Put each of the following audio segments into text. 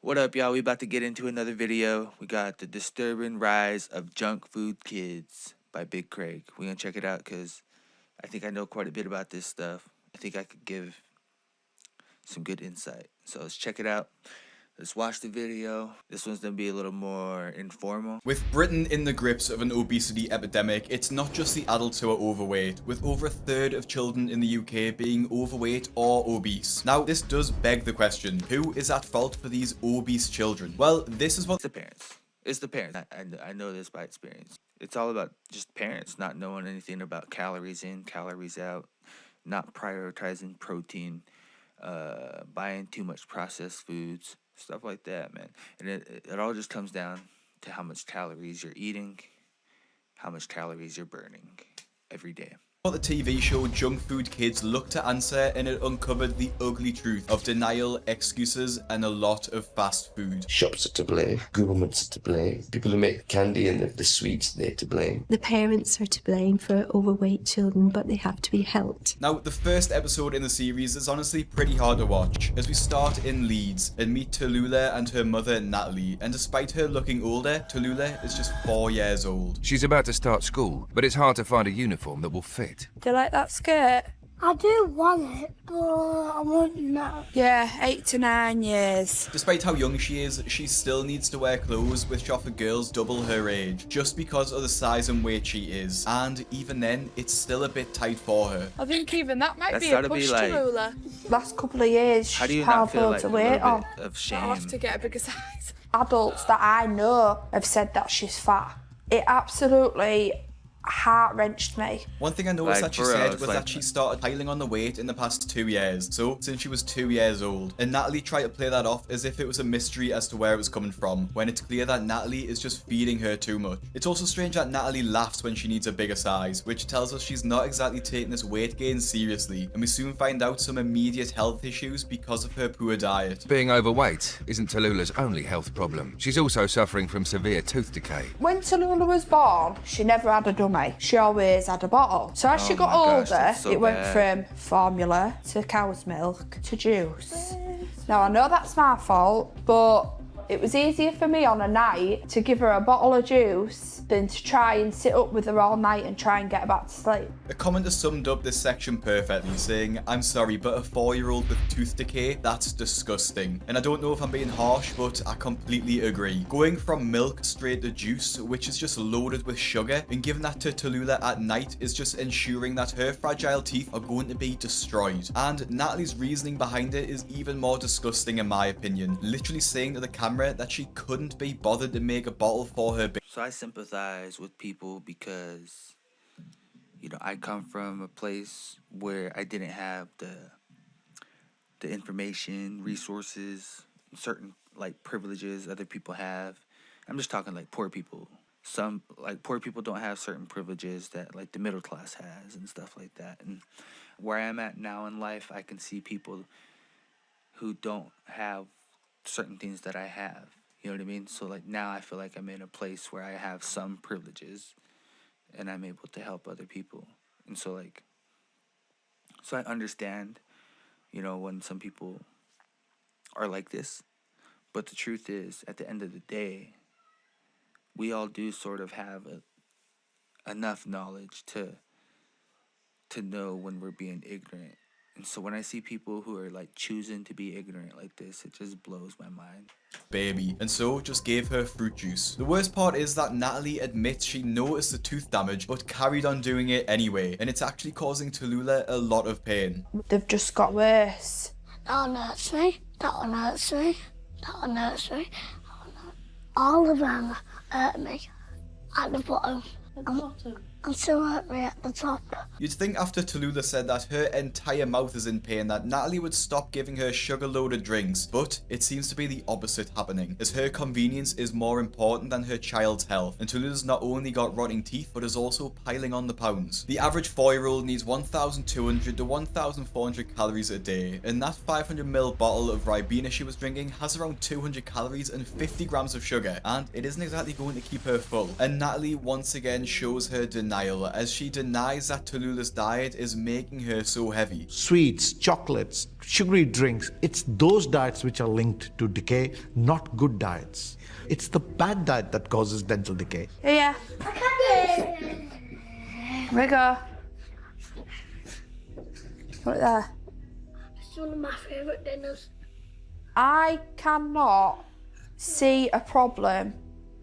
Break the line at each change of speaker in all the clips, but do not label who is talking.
What up, y'all? We about to get into another video. We got The Disturbing Rise of Junk Food Kids by Big Craig. We're going to check it out because I think I know quite a bit about this stuff. I think I could give some good insight. So let's check it out. Let's watch the video. This one's going to be a little more informal.
With Britain in the grips of an obesity epidemic, it's not just the adults who are overweight, with over a third of children in the UK being overweight or obese. Now, this does beg the question, who is at fault for these obese children? Well, this is what...
It's the parents. It's the parents. I know this by experience. It's all about just parents not knowing anything about calories in, calories out, not prioritizing protein, buying too much processed foods. Stuff like that, man. And it all just comes down to how much calories you're eating, how much calories you're burning every day.
The TV show Junk Food Kids looked to answer, and it uncovered the ugly truth of denial, excuses, and a lot of fast food.
Shops are to blame, governments are to blame, people who make candy and the sweets, they're to blame.
The parents are to blame for overweight children, but they have to be helped.
Now, the first episode in the series is honestly pretty hard to watch, as we start in Leeds and meet Tallulah and her mother Natalie, and despite her looking older, Tallulah is just 4 years old.
She's about to start school, but it's hard to find a uniform that will fit.
Do you like that skirt?
I do want it, but I want now.
Yeah, 8 to 9 years.
Despite how young she is, she still needs to wear clothes which are for girls double her age, just because of the size and weight she is. And even then, it's still a bit tight for her.
I think even that might
That's
be a
gotta
push
be
to
like-
ruler.
Last couple of years,
How do you
she's
not feel
piled
like
loads
a
of
little
weight on.
bit of shame?
I'll have to get a bigger size.
Adults that I know have said that she's fat. It absolutely heart-wrenched me.
One thing I noticed
Like,
that she
for real,
said
it's
was
like-
that she started piling on the weight in the past 2 years, so since she was 2 years old. And Natalie tried to play that off as if it was a mystery as to where it was coming from, when it's clear that Natalie is just feeding her too much. It's also strange that Natalie laughs when she needs a bigger size, which tells us she's not exactly taking this weight gain seriously, and we soon find out some immediate health issues because of her poor diet.
Being overweight isn't Tallulah's only health problem. She's also suffering from severe tooth decay.
When Tallulah was born, she never had a dummy. She always had a bottle. So as she
Oh
got
my gosh,
older,
that's so
it went
bad.
from formula to cow's milk to juice. Now I know that's my fault, but it was easier for me on a night to give her a bottle of juice than to try and sit up with her all night and try and get her back to sleep.
A commenter summed up this section perfectly, saying, "I'm sorry, but a 4-year-old with tooth decay, that's disgusting." And I don't know if I'm being harsh, but I completely agree. Going from milk straight to juice, which is just loaded with sugar, and giving that to Tallulah at night is just ensuring that her fragile teeth are going to be destroyed. And Natalie's reasoning behind it is even more disgusting in my opinion, literally saying to the camera that she couldn't be bothered to make a bottle for her.
So I sympathize with people because, you know, I come from a place where I didn't have the information, resources, certain like privileges other people have. I'm just talking like poor people. Some like poor people don't have certain privileges that like the middle class has and stuff like that. And where I'm at now in life, I can see people who don't have certain things that I have. You know what I mean? So like now I feel like I'm in a place where I have some privileges and I'm able to help other people. And so like, so I understand, you know, when some people are like this. But the truth is, at the end of the day, we all do sort of have enough knowledge to know when we're being ignorant. And so when I see people who are like choosing to be ignorant like this, it just blows my mind.
Baby, and so just gave her fruit juice. The worst part is that Natalie admits she noticed the tooth damage but carried on doing it anyway, and it's actually causing Tallulah a lot of pain.
They've just got worse.
That one hurts me, that one hurts me, that one hurts me. All of them hurt me at the bottom. And still hurt me at the top.
You'd think after Tallulah said that her entire mouth is in pain that Natalie would stop giving her sugar-loaded drinks, but it seems to be the opposite happening, as her convenience is more important than her child's health, and Tallulah's not only got rotting teeth, but is also piling on the pounds. The average 4-year-old needs 1,200 to 1,400 calories a day, and that 500ml bottle of Ribena she was drinking has around 200 calories and 50 grams of sugar, and it isn't exactly going to keep her full. And Natalie once again shows her denial denial as she denies that Tallulah's diet is making her so heavy.
Sweets, chocolates, sugary drinks, it's those diets which are linked to decay, not good diets. It's the bad diet that causes dental decay.
Here. We go. Put it there.
It's one of my favourite dinners.
I cannot see a problem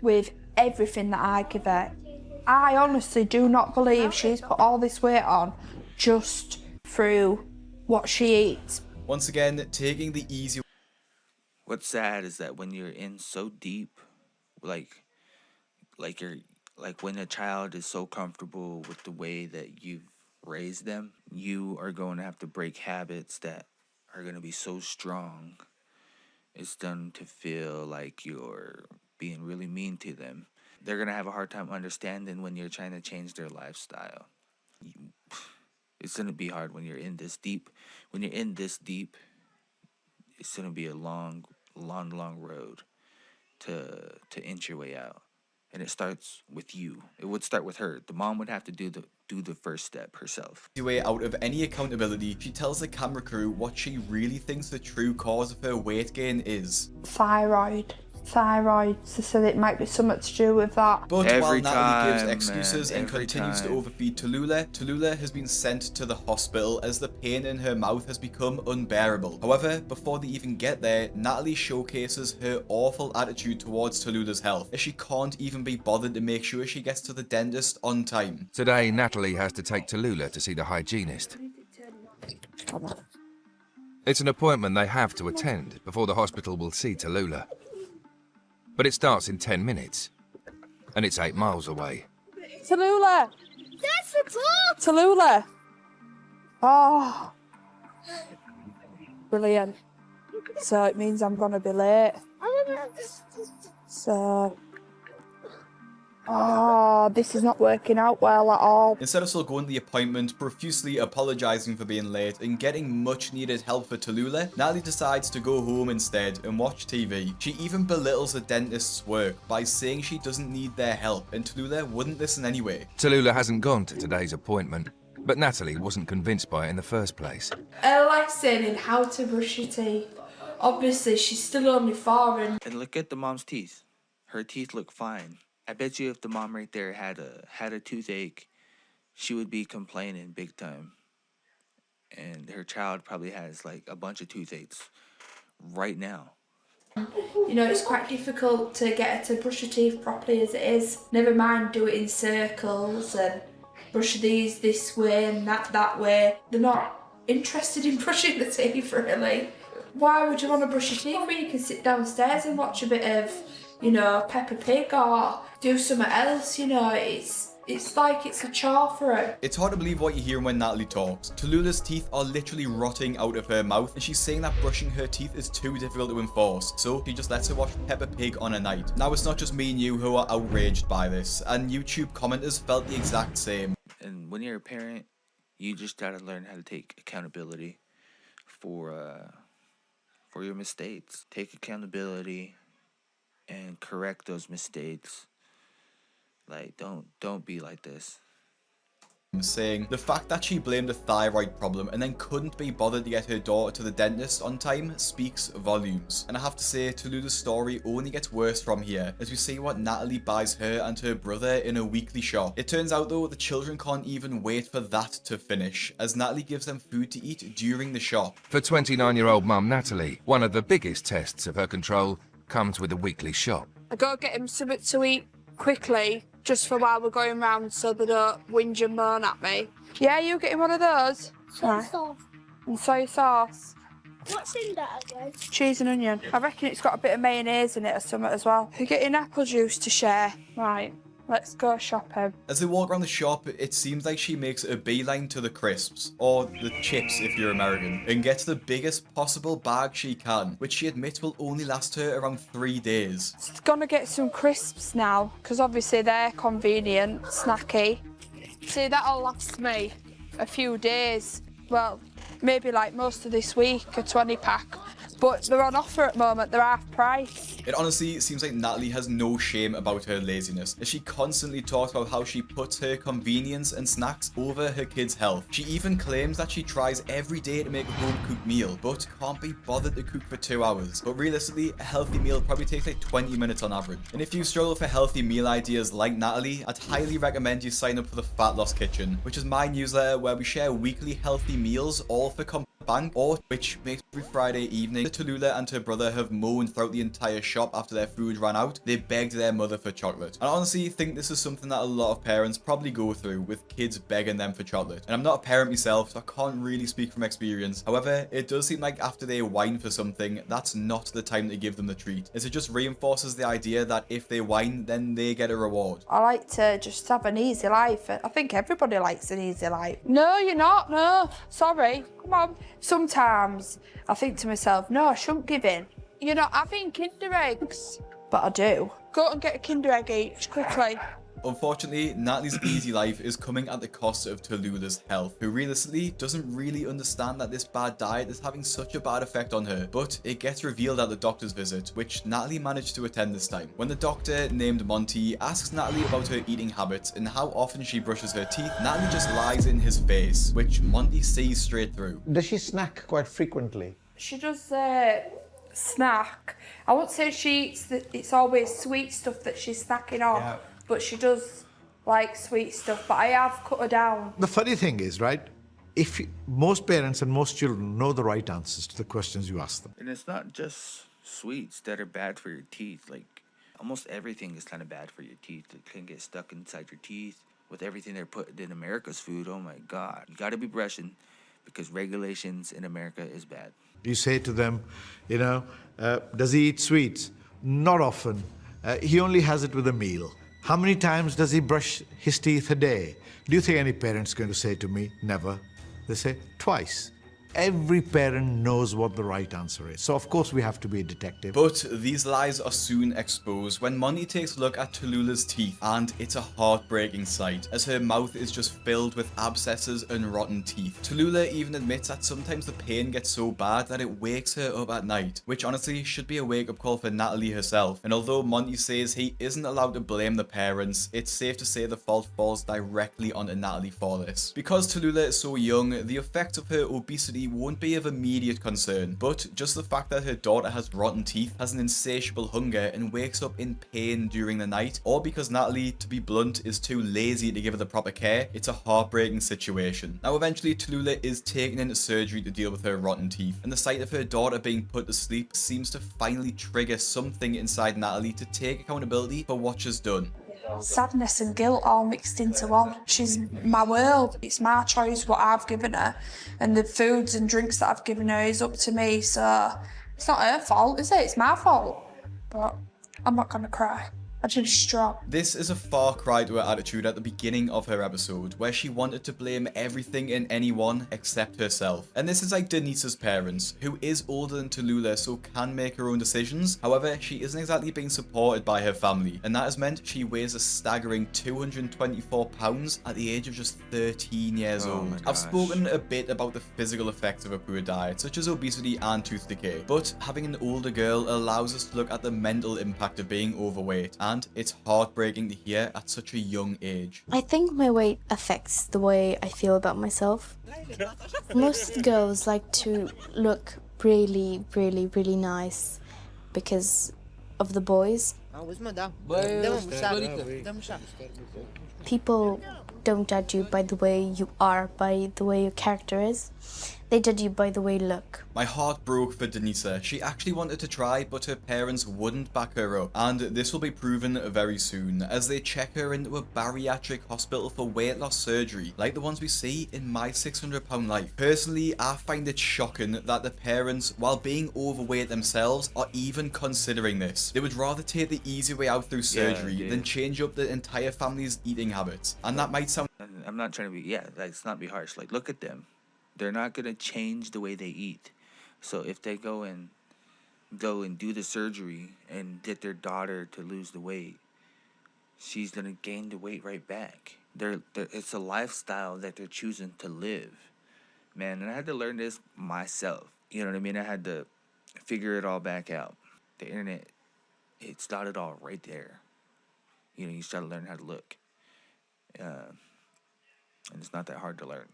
with everything that I give her. I honestly do not believe she's put all this weight on just through what she eats.
Once again, taking the easy.
What's sad is that when you're in so deep, like when a child is so comfortable with the way that you've raised them, you are going to have to break habits that are going to be so strong. It's done to feel like you're being really mean to them. They're going to have a hard time understanding when you're trying to change their lifestyle. It's going to be hard when you're in this deep. When you're in this deep, it's going to be a long road to inch your way out. And it starts with you. It would start with her. The mom would have to do the first step herself.
Way out of any accountability, she tells the camera crew what she really thinks the true cause of her weight gain is.
Thyroid. She said it might be something to do with that.
But while Natalie gives excuses and
every
continues to
time.
overfeed Tallulah has been sent to the hospital as the pain in her mouth has become unbearable. However, before they even get there, Natalie showcases her awful attitude towards Tallulah's health, as she can't even be bothered to make sure she gets to the dentist on time.
Today, Natalie has to take Tallulah to see the hygienist. It's an appointment they have to attend before the hospital will see Tallulah. But it starts in 10 minutes, and it's 8 miles away.
Tallulah!
That's the top!
Tallulah! Oh. Brilliant. So it means I'm going to be late. So... Oh, this is not working out well at all.
Instead of still going to the appointment, profusely apologising for being late, and getting much needed help for Tallulah, Natalie decides to go home instead and watch TV. She even belittles the dentist's work by saying she doesn't need their help, and Tallulah wouldn't listen anyway.
Tallulah hasn't gone to today's appointment, but Natalie wasn't convinced by it in the first place.
A lesson in how to brush your teeth. Obviously, she's still only 4
And look at the mom's teeth. Her teeth look fine. I bet you if the mom right there had a toothache, she would be complaining big time. And her child probably has like a bunch of toothaches right now.
You know, it's quite difficult to get her to brush her teeth properly as it is. Never mind do it in circles and brush these this way and that way. They're not interested in brushing the teeth really. Why would you want to brush your teeth when you can sit downstairs and watch a bit of, you know, Peppa Pig or do something else, you know, it's like it's a chore for her.
It's hard to believe what you hear when Natalie talks. Tallulah's teeth are literally rotting out of her mouth, and she's saying that brushing her teeth is too difficult to enforce, so she just lets her watch Peppa Pig on a night. Now, it's not just me and you who are outraged by this, and YouTube commenters felt the exact same.
And when you're a parent, you just gotta learn how to take accountability for your mistakes. Take accountability and correct those mistakes. Like, don't be like this.
Saying the fact that she blamed a thyroid problem and then couldn't be bothered to get her daughter to the dentist on time speaks volumes. And I have to say, Tallulah's story only gets worse from here, as we see what Natalie buys her and her brother in a weekly shop. It turns out though, the children can't even wait for that to finish, as Natalie gives them food to eat during the shop.
For 29-year-old mum Natalie, one of the biggest tests of her control comes with a weekly shop.
I gotta get him something to eat quickly, just for while we're going round so they don't whinge and moan at me. Yeah, you getting one of those?
Soy sauce.
And soy sauce.
What's in that again?
Cheese and onion. I reckon it's got a bit of mayonnaise in it or something as well. You're getting apple juice to share. Right, let's go shopping.
As they walk around the shop, it seems like she makes a beeline to the crisps, or the chips if you're American, and gets the biggest possible bag she can, which she admits will only last her around 3 days.
It's gonna get some crisps now, because obviously they're convenient, snacky. See, that'll last me a few days. Well, maybe like most of this week, a 20 pack. but they're on offer at the moment. They're half price.
It honestly seems like Natalie has no shame about her laziness, as she constantly talks about how she puts her convenience and snacks over her kids' health. She even claims that she tries every day to make a home-cooked meal, but can't be bothered to cook for 2 hours. But realistically, a healthy meal probably takes like 20 minutes on average. And if you struggle for healthy meal ideas like Natalie, I'd highly recommend you sign up for the Fat Loss Kitchen, which is my newsletter where we share weekly healthy meals, all for bank, or which makes every Friday evening. Tallulah and her brother have moaned throughout the entire shop after their food ran out. They begged their mother for chocolate. And I honestly think this is something that a lot of parents probably go through, with kids begging them for chocolate. And I'm not a parent myself, so I can't really speak from experience. However, it does seem like after they whine for something, that's not the time to give them the treat, as it just reinforces the idea that if they whine, then they get a reward.
I like to just have an easy life. I think everybody likes an easy life. No, you're not. No, sorry. Come on. Sometimes I think to myself, no, I shouldn't give in. You're not having Kinder eggs. But I do. Go and get a Kinder egg each, quickly.
Unfortunately, Natalie's easy life is coming at the cost of Tallulah's health, who realistically doesn't really understand that this bad diet is having such a bad effect on her. But it gets revealed at the doctor's visit, which Natalie managed to attend this time. When the doctor, named Monty, asks Natalie about her eating habits and how often she brushes her teeth, Natalie just lies in his face, which Monty sees straight through.
Does she snack quite frequently?
She does snack. I won't say she eats it's always sweet stuff that she's snacking on.
Yeah.
But she does like sweet stuff, but I have cut her down.
The funny thing is, right, if most parents and most children know the right answers to the questions you ask them.
And it's not just sweets that are bad for your teeth. Like, almost everything is kind of bad for your teeth. It can get stuck inside your teeth. With everything they're putting in America's food, oh my God. You got to be brushing, because regulations in America is bad.
You say to them, does he eat sweets? Not often. He only has it with a meal. How many times does he brush his teeth a day? Do you think any parent's going to say to me, never? They say, twice. Every parent knows what the right answer is. So, of course, we have to be a detective.
But these lies are soon exposed when Monty takes a look at Tallulah's teeth, and it's a heartbreaking sight, as her mouth is just filled with abscesses and rotten teeth. Tallulah even admits that sometimes the pain gets so bad that it wakes her up at night, which honestly should be a wake-up call for Natalie herself. And although Monty says he isn't allowed to blame the parents, it's safe to say the fault falls directly onto Natalie for this. Because Tallulah is so young, the effects of her obesity won't be of immediate concern, but just the fact that her daughter has rotten teeth, has an insatiable hunger, and wakes up in pain during the night, or because Natalie, to be blunt, is too lazy to give her the proper care, it's a heartbreaking situation. Now eventually Tallulah is taken into surgery to deal with her rotten teeth, and the sight of her daughter being put to sleep seems to finally trigger something inside Natalie to take accountability for what she's done.
Sadness and guilt all mixed into one. She's my world. It's my choice what I've given her, and the foods and drinks that I've given her is up to me. So it's not her fault, is it? It's my fault. But I'm not gonna cry. I just strong.
This is a far cry to her attitude at the beginning of her episode, where she wanted to blame everything and anyone except herself. And this is like Denise's parents, who is older than Tallulah so can make her own decisions. However, she isn't exactly being supported by her family, and that has meant she weighs a staggering 224 pounds at the age of just 13 years old. I've spoken a bit about the physical effects of a poor diet, such as obesity and tooth decay, but having an older girl allows us to look at the mental impact of being overweight, and it's heartbreaking to hear at such a young age.
I think my weight affects the way I feel about myself. Most girls like to look really, really, really nice because of the boys. People don't judge you by the way you are, by the way your character is. They judge you by the way you look.
My heart broke for Denisa. She actually wanted to try, but her parents wouldn't back her up. And this will be proven very soon, as they check her into a bariatric hospital for weight loss surgery, like the ones we see in My 600 Pound Life. Personally, I find it shocking that the parents, while being overweight themselves, are even considering this. They would rather take the easy way out through surgery than change up the entire family's eating habits. And that might sound...
I'm not trying to be, let's not be harsh. Like, look at them. They're not going to change the way they eat. So if they go and do the surgery and get their daughter to lose the weight, she's going to gain the weight right back. It's a lifestyle that they're choosing to live. Man, and I had to learn this myself. You know what I mean? I had to figure it all back out. The internet, it's got it all right there. You know, you just gotta learn how to look. And it's not that hard to learn.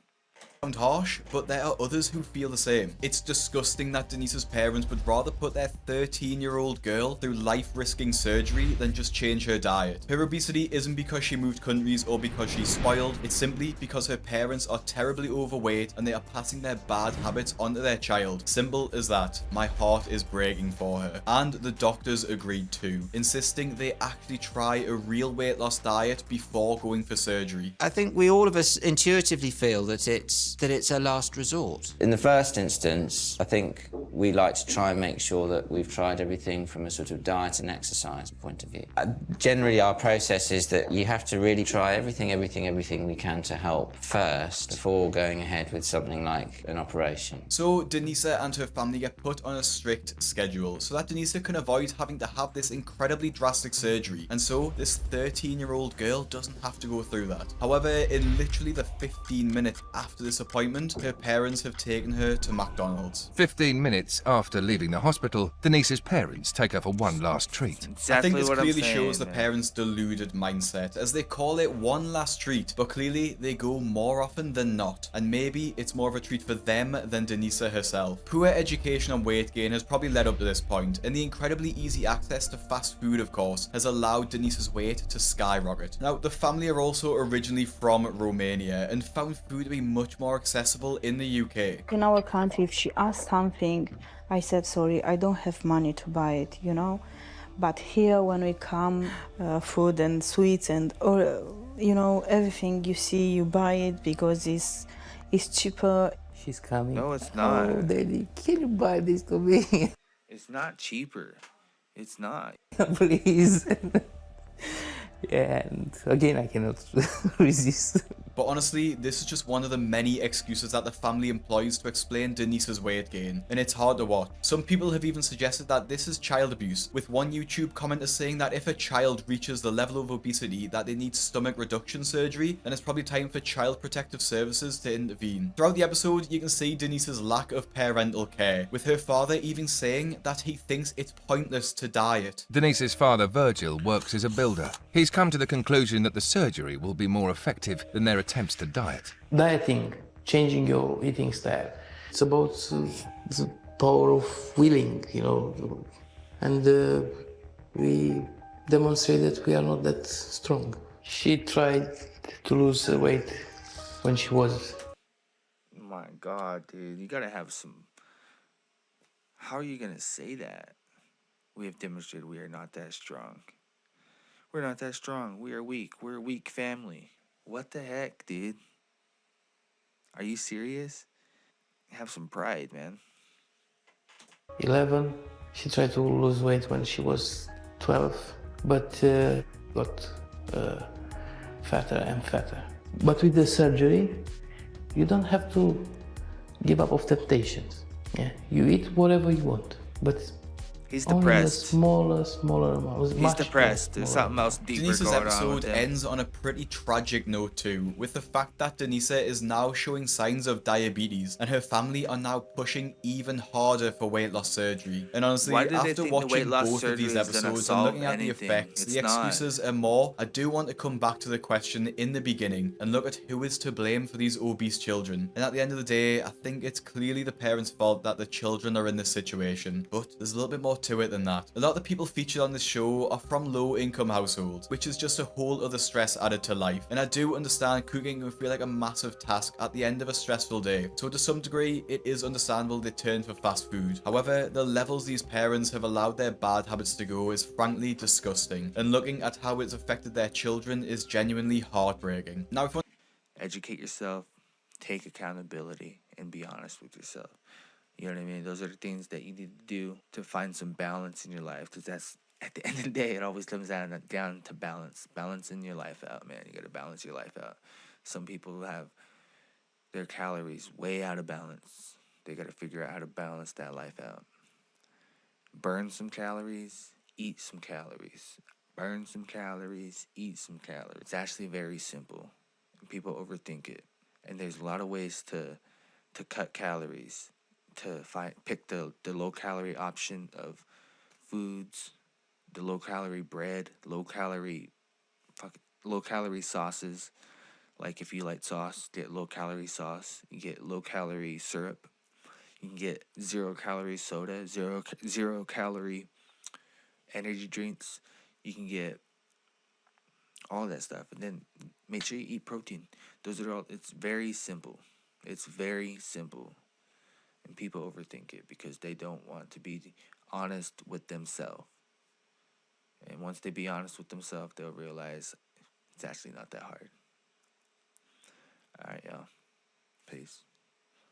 Sound harsh, but there are others who feel the same. It's disgusting that Denise's parents would rather put their 13-year-old girl through life-risking surgery than just change her diet. Her obesity isn't because she moved countries or because she's spoiled, it's simply because her parents are terribly overweight and they are passing their bad habits onto their child. Simple as that. My heart is breaking for her. And the doctors agreed too, insisting they actually try a real weight loss diet before going for surgery.
I think we all of us intuitively feel that it's a last resort.
In the first instance, I think we like to try and make sure that we've tried everything from a sort of diet and exercise point of view. Generally, our process is that you have to really try everything we can to help first before going ahead with something like an operation.
So Denisa and her family get put on a strict schedule so that Denisa can avoid having to have this incredibly drastic surgery, and so this 13-year-old girl doesn't have to go through that. However, in literally the 15 minutes after this appointment, her parents have taken her to McDonald's.
15 minutes after leaving the hospital, Denise's parents take her for one last treat.
Exactly
I think this
what I'm
clearly
saying,
shows the
man.
parents' deluded mindset, as they call it one last treat, but clearly they go more often than not, and maybe it's more of a treat for them than Denisa herself. Poor education on weight gain has probably led up to this point, and the incredibly easy access to fast food, of course, has allowed Denisa's weight to skyrocket. Now, the family are also originally from Romania and found food to be much more accessible in the UK.
In our country, if she asked something, I said, sorry, I don't have money to buy it, you know. But here, when we come, food and sweets and, you know, everything you see, you buy it because it's cheaper.
She's coming.
No, it's not.
Oh, Daddy, can you buy this to me?
It's not cheaper. It's not.
Please. Yeah, and again, I cannot resist.
But honestly, this is just one of the many excuses that the family employs to explain Denisa's weight gain, and it's hard to watch. Some people have even suggested that this is child abuse, with one YouTube commenter saying that if a child reaches the level of obesity that they need stomach reduction surgery, then it's probably time for Child Protective Services to intervene. Throughout the episode, you can see Denisa's lack of parental care, with her father even saying that he thinks it's pointless to diet.
Denise's father, Virgil, works as a builder. He's come to the conclusion that the surgery will be more effective than their attempts to diet.
Dieting, changing your eating style. It's about the power of willing, you know. And we demonstrate that we are not that strong. She tried to lose weight when she was.
My God, dude, you gotta have some. How are you gonna say that? We have demonstrated we are not that strong. We're not that strong. We are weak. We're a weak family. What the heck, dude? Are you serious? Have some pride, man.
11. She tried to lose weight when she was 12, but got fatter and fatter. But with the surgery, you don't have to give up of temptations. Yeah, you eat whatever you want, but
He's
only
depressed.
a smaller amount.
He's depressed. There's something else deeper
Denisa's
going on
episode
with him.
ends on a pretty tragic note too, with the fact that Denisa is now showing signs of diabetes, and her family are now pushing even harder for weight loss surgery. And honestly,
Why do they
after
think the
watching
weight loss
both of these
surgery is gonna
episodes and
solve
looking at the
anything?
effects,
It's
the
not.
excuses and more, I do want to come back to the question in the beginning and look at who is to blame for these obese children. And at the end of the day, I think it's clearly the parents' fault that the children are in this situation. But there's a little bit more to it than that. A lot of the people featured on this show are from low-income households, which is just a whole other stress added to life. And I do understand cooking can feel like a massive task at the end of a stressful day. So to some degree, it is understandable they turn for fast food. However, the levels these parents have allowed their bad habits to go is frankly disgusting. And looking at how it's affected their children is genuinely heartbreaking. Now, if
Educate yourself, take accountability, and be honest with yourself. You know what I mean? Those are the things that you need to do to find some balance in your life. Because that's, at the end of the day, it always comes down to balance. Balancing your life out, man. You got to balance your life out. Some people have their calories way out of balance. They got to figure out how to balance that life out. Burn some calories, eat some calories. Burn some calories, eat some calories. It's actually very simple. People overthink it. And there's a lot of ways to cut calories. to pick the low calorie option of foods, the low calorie bread, low calorie sauces. Like if you like sauce, get low calorie sauce. You get low calorie syrup. You can get 0 calorie soda, zero calorie energy drinks. You can get all that stuff, and then make sure you eat protein. Those are all. It's very simple. It's very simple, and people overthink it because they don't want to be honest with themselves. And once they be honest with themselves, they'll realize it's actually not that hard. All right, y'all. Peace.